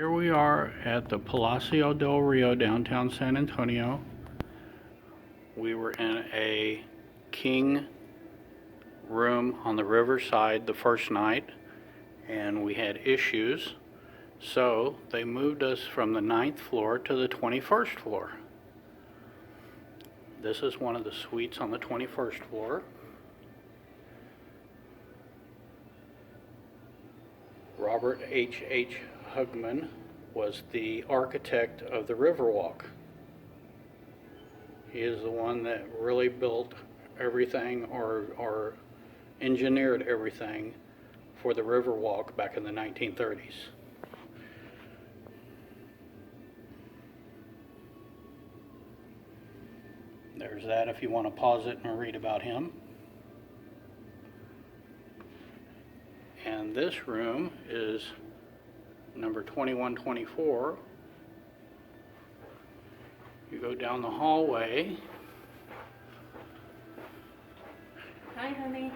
Here we are at the Palacio del Rio, downtown San Antonio. We were in a king room on the riverside the first night, and we had issues. So they moved us from the 9th floor to the 21st floor. This is one of the suites on the 21st floor. Robert H. Hugman was the architect of the Riverwalk. He is the one that really built everything or engineered everything for the Riverwalk back in the 1930s. There's that if you want to pause it and read about him. And this room is number 2124. You go down the hallway. Hi, honey.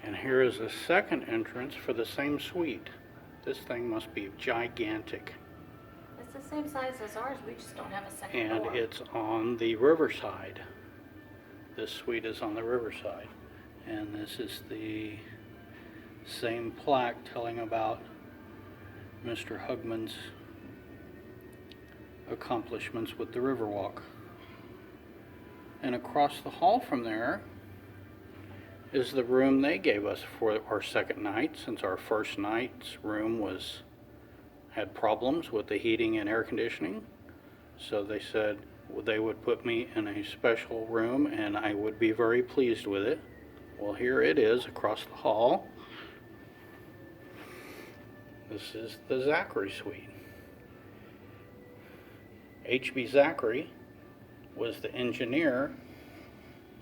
And here is a second entrance for the same suite. This thing must be gigantic. It's the same size as ours. We just don't have a second And floor. it's on the riverside. This suite is on the riverside. And this is the same plaque telling about Mr. Hugman's accomplishments with the Riverwalk. And across the hall from there is the room they gave us for our second night, since our first night's room had problems with the heating and air conditioning. So they said they would put me in a special room and I would be very pleased with it. Well, here it is across the hall. This is the Zachary suite. H.B. Zachary was the engineer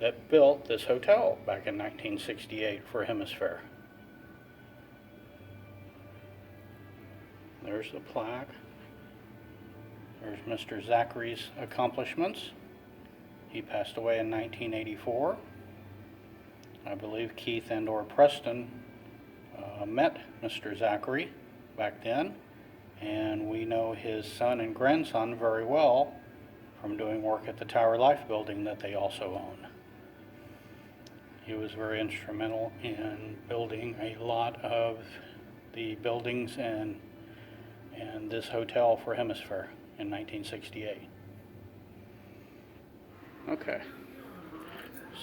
that built this hotel back in 1968 for Hemisphere. There's the plaque. There's Mr. Zachary's accomplishments. He passed away in 1984. I believe Keith and/or Preston met Mr. Zachary back then, and we know his son and grandson very well from doing work at the Tower Life building that they also own. He was very instrumental in building a lot of the buildings and this hotel for Hemisphere in 1968. Okay,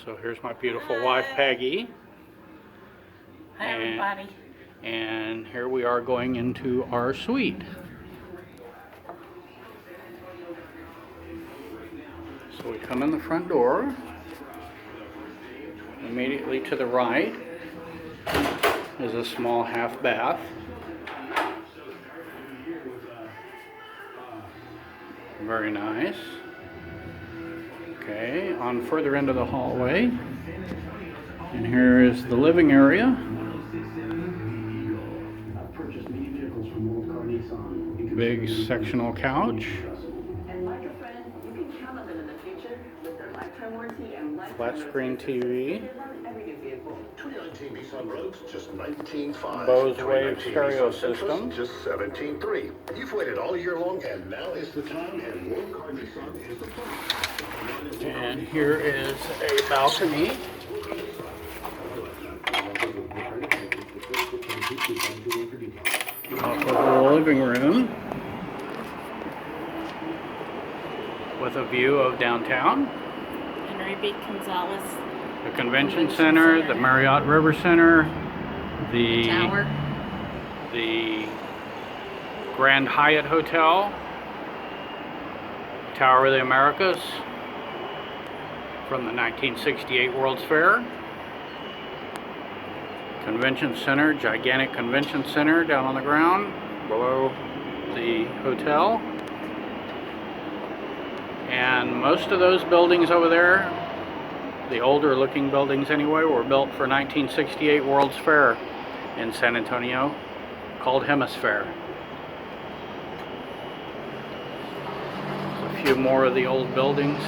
so here's my beautiful wife Peggy. Hi, everybody. And here we are going into our suite. So we come in the front door. Immediately to the right is a small half bath. Very nice. Okay, on further end of the hallway. And here is the living area. Big sectional couch. Flat screen TV. Bose Wave stereo system. Just $17,300. You've waited all year long, and now is the time. And one car Nissan is the place. And here is a balcony. Off of the living room with a view of downtown. Henry B. Gonzalez. The Convention Center, the Marriott River Center, the Tower. The Grand Hyatt Hotel, Tower of the Americas from the 1968 World's Fair. Convention Center, gigantic convention center down on the ground below the hotel. And most of those buildings over there, the older looking buildings anyway, were built for 1968 World's Fair in San Antonio, called Hemisphere. There's a few more of the old buildings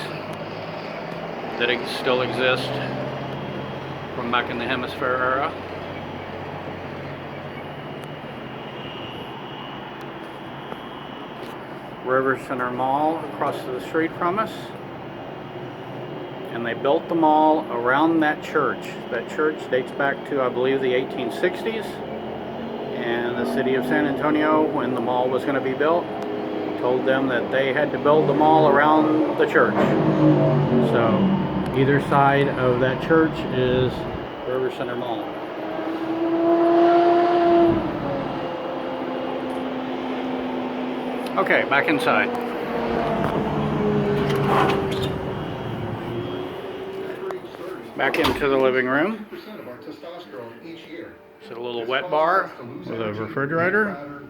that still exist from back in the Hemisphere era. River Center Mall across the street from us. And they built the mall around that church. That church dates back to, I believe, the 1860s. And the city of San Antonio, when the mall was going to be built, told them that they had to build the mall around the church. So either side of that church is River Center Mall. Okay, back inside. Back into the living room. It's a little wet bar with a refrigerator,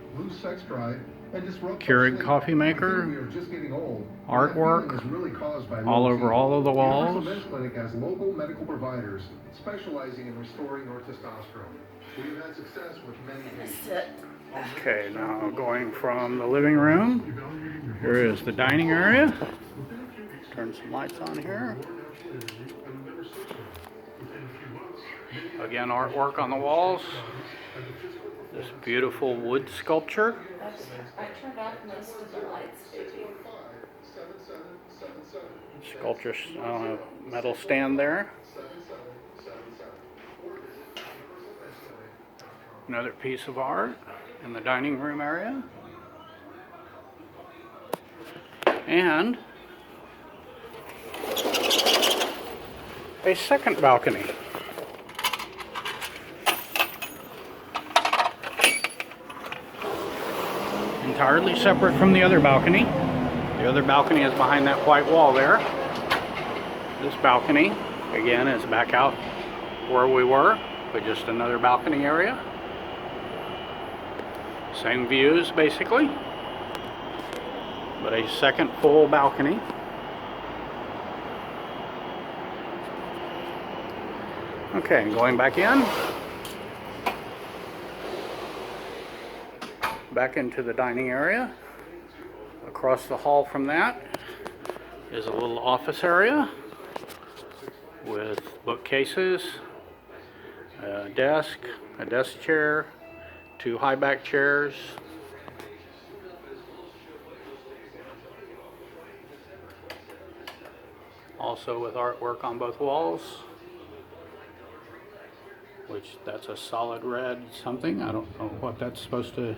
Keurig coffee maker, artwork all over all of the walls. Okay, now going from the living room, here is the dining area. Turn some lights on here. Again, artwork on the walls. This beautiful wood sculpture. I turned off most of the lights, baby. Sculpture metal stand there. Another piece of art in the dining room area. And a second balcony. Entirely separate from the other balcony. The other balcony is behind that white wall there. This balcony, again, is back out where we were, but just another balcony area. Same views, basically, but a second full balcony. Okay, going back in. Back into the dining area. Across the hall from that is a little office area with bookcases, a desk chair, 2 high back chairs. Also with artwork on both walls, which that's a solid red something. I don't know what that's supposed to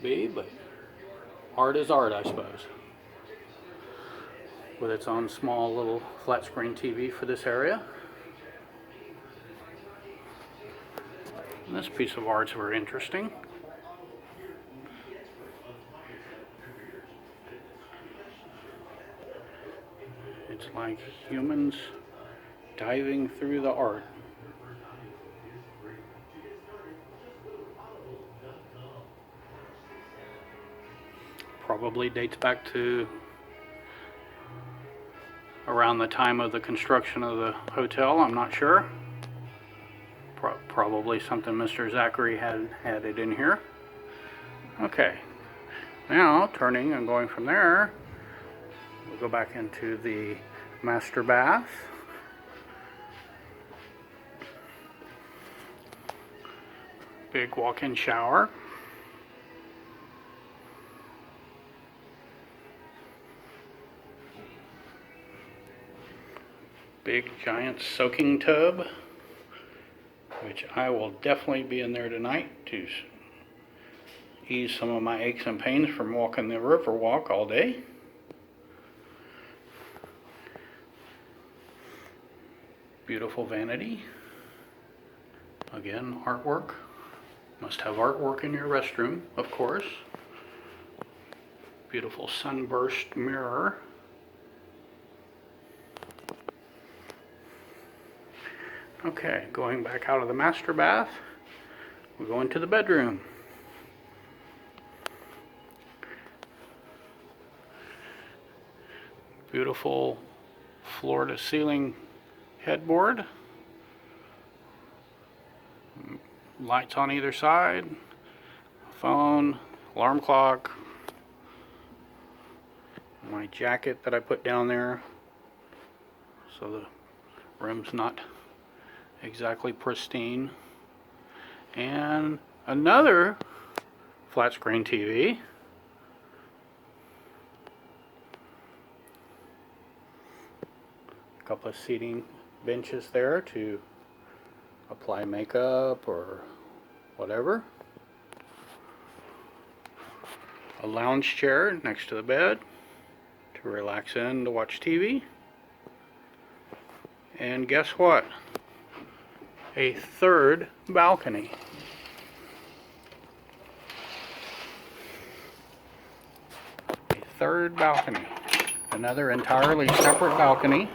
be, but art is art, I suppose. With its own small little flat screen TV for this area. And this piece of art's very interesting. It's like humans diving through the art. Probably dates back to around the time of the construction of the hotel, I'm not sure. Probably something Mr. Zachary had it in here. Okay, now turning and going from there, we'll go back into the master bath. Big walk-in shower. Big giant soaking tub, which I will definitely be in there tonight to ease some of my aches and pains from walking the river walk all day. Beautiful vanity. Again, artwork. Must have artwork in your restroom, of course. Beautiful sunburst mirror. Okay, going back out of the master bath, we go into the bedroom. Beautiful floor to ceiling headboard. Lights on either side. Phone, alarm clock. My jacket that I put down there so the room's not exactly pristine. And another flat screen TV. A couple of seating benches there to apply makeup or whatever. A lounge chair next to the bed to relax in to watch TV. And guess what? A third balcony. A third balcony. Another entirely separate balcony.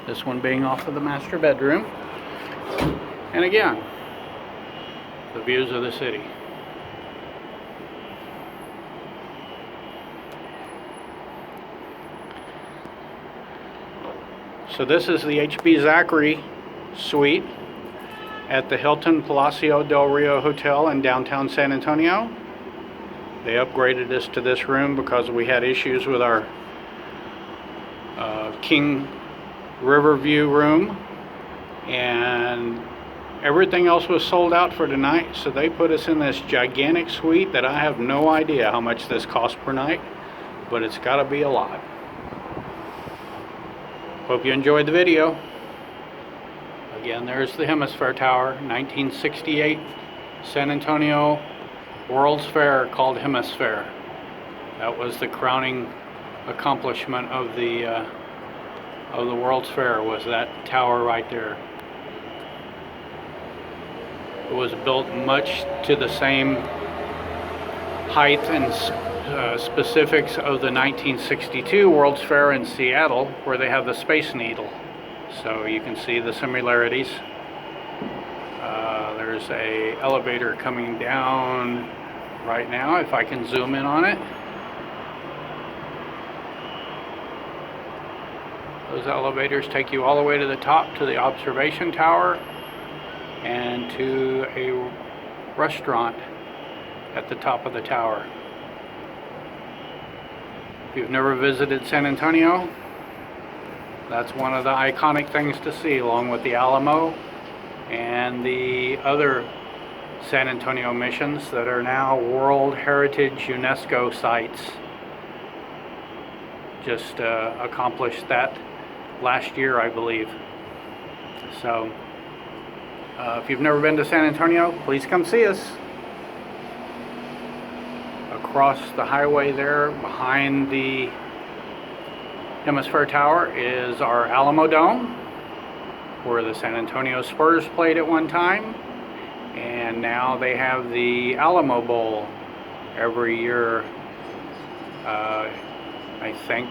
This one being off of the master bedroom. And again, the views of the city. So this is the H.B. Zachary suite at the Hilton Palacio del Rio Hotel in downtown San Antonio. They upgraded us to this room because we had issues with our King Riverview room, and everything else was sold out for tonight, so they put us in this gigantic suite that I have no idea how much this costs per night, but it's got to be a lot. Hope you enjoyed the video. Again, there's the Hemisphere Tower, 1968 San Antonio World's Fair called Hemisphere. That was the crowning accomplishment of the World's Fair, was that tower right there. It was built much to the same height and specifics of the 1962 World's Fair in Seattle, where they have the Space Needle. So you can see the similarities. There's a elevator coming down right now, if I can zoom in on it. Those elevators take you all the way to the top to the observation tower and to a restaurant at the top of the tower. If you've never visited San Antonio, that's one of the iconic things to see, along with the Alamo and the other San Antonio missions that are now World Heritage UNESCO sites. Just accomplished that last year, I believe. So if you've never been to San Antonio, please come see us. Across the highway there, behind the Hemisphere Tower, is our Alamo Dome, where the San Antonio Spurs played at one time, and now they have the Alamo Bowl every year. I think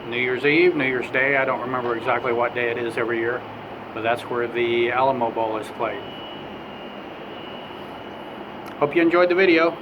New Year's Eve, New Year's Day, I don't remember exactly what day it is every year, but that's where the Alamo Bowl is played. Hope you enjoyed the video.